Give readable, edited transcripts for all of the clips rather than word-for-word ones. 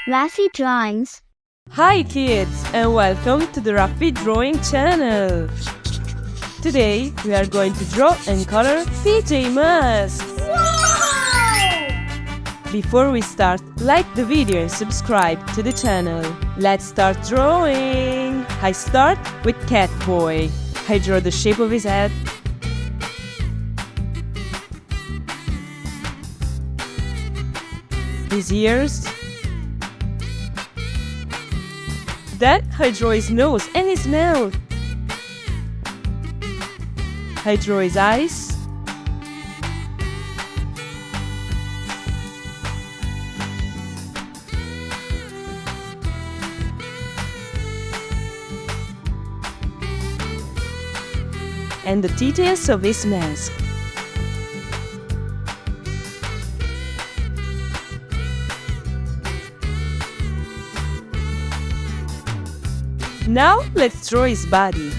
Raffy Drawings. Hi kids, and welcome to the Raffy Drawing channel. Today we are going to draw and color PJ Masks. Before we start, like the video and subscribe to the channel. Let's start drawing. I start with Catboy. I draw the shape of his head, his ears. Then I draw his nose and his mouth. I draw his eyes. And the details of his mask. Now let's draw his body.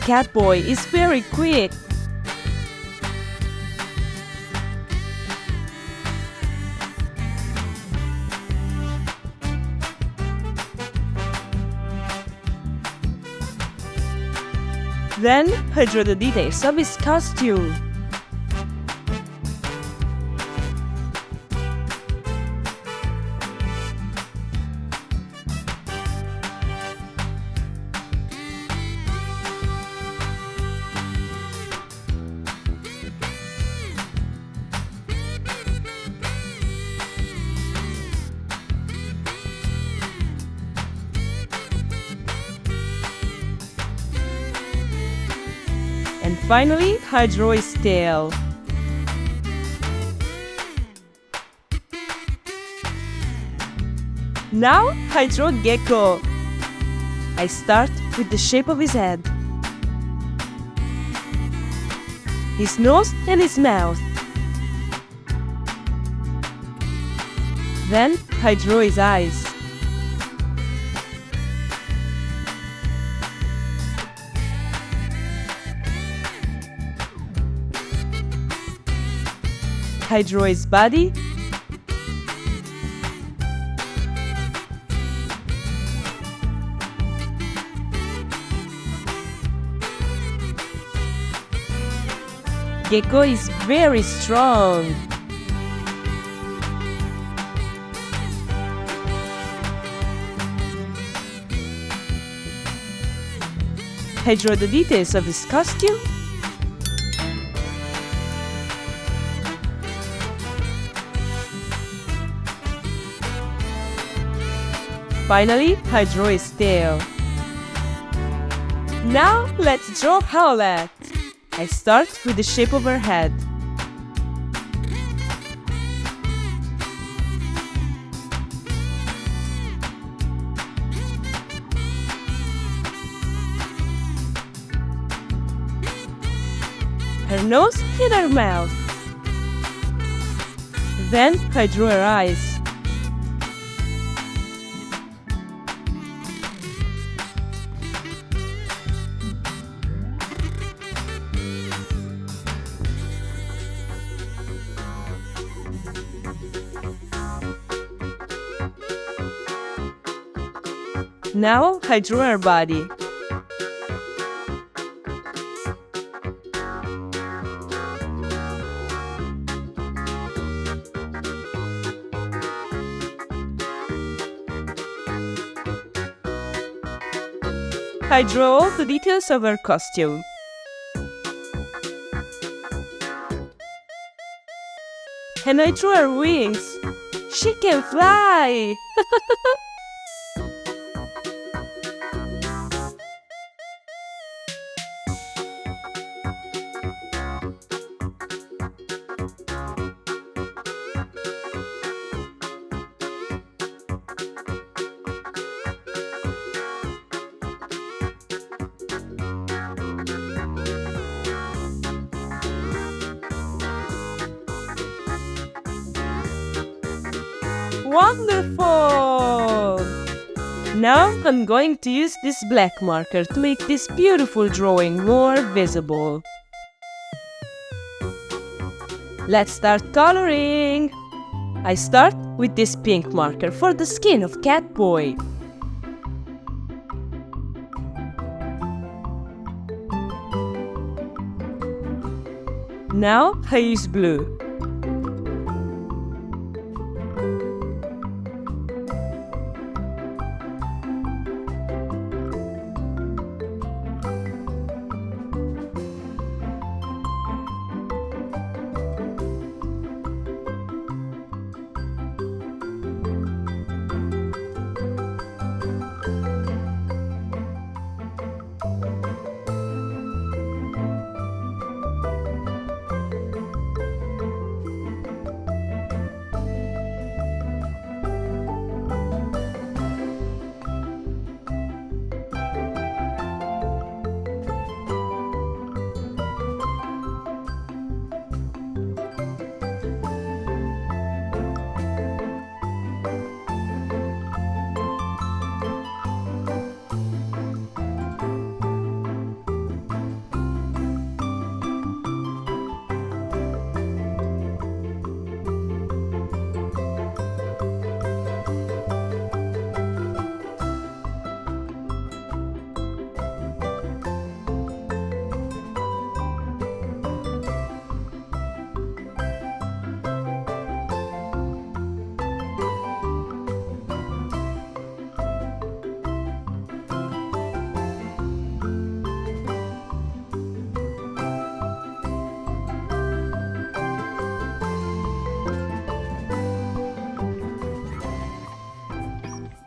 Catboy is very quick. Then I draw the details of his costume. And finally, I draw his tail. Now I draw Gekko. I start with the shape of his head, his nose and his mouth. Then I draw his eyes. I draw his body. Gekko is very strong. I draw the details of his costume. Finally, I draw his tail. Now let's draw Owlette. I start with the shape of her head. Her nose and her mouth. Then I draw her eyes. Now I draw her body. I draw all the details of her costume. And I draw her wings. She can fly! Wonderful! Now I'm going to use this black marker to make this beautiful drawing more visible. Let's start coloring. I start with this pink marker for the skin of Catboy. Now I use blue.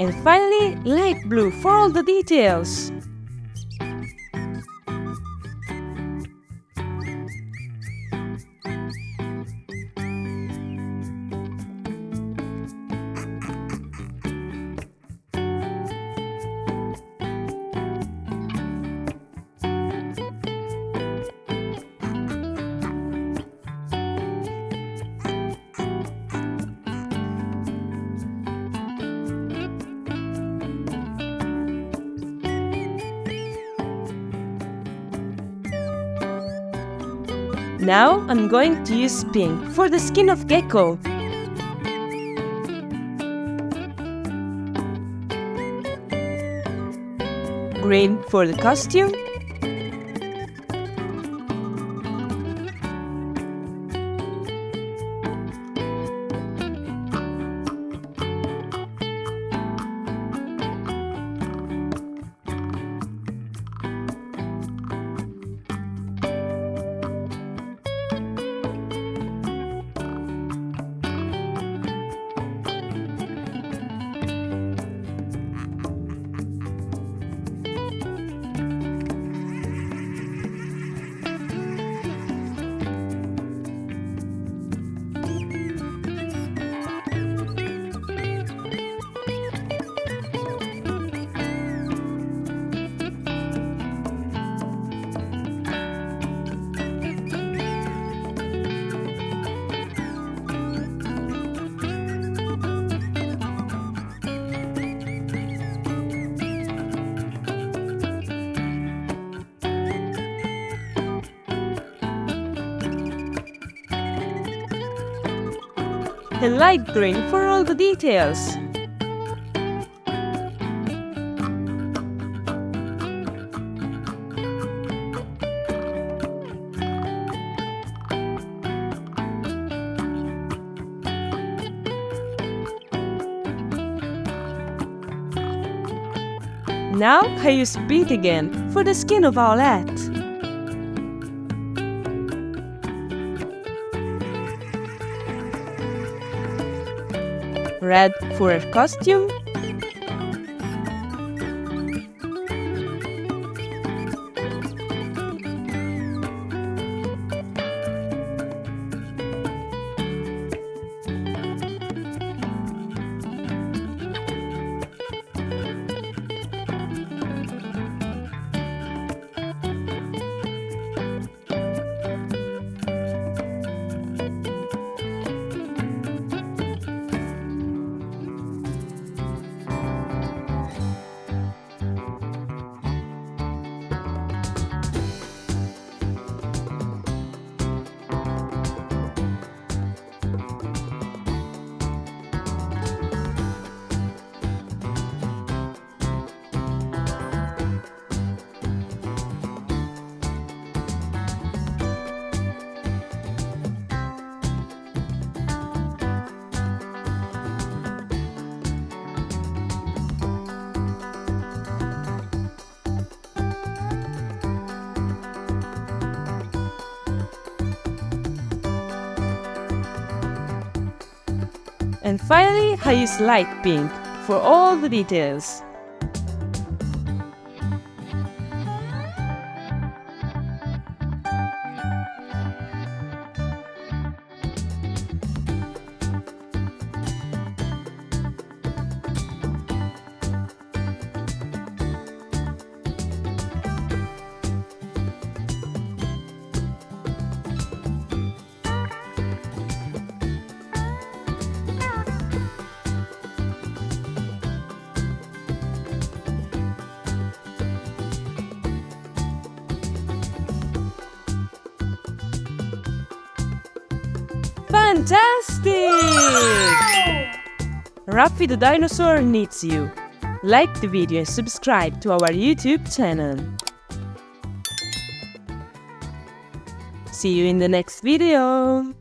And finally, light blue for all the details. Now I'm going to use pink for the skin of Gekko. Green for the costume. And light green for all the details. Now I use pink again for the skin of Owlette. Red for her costume. And finally, I use light pink for all the details. Fantastic! Raffy the dinosaur needs you. Like the video and subscribe to our YouTube channel. See you in the next video.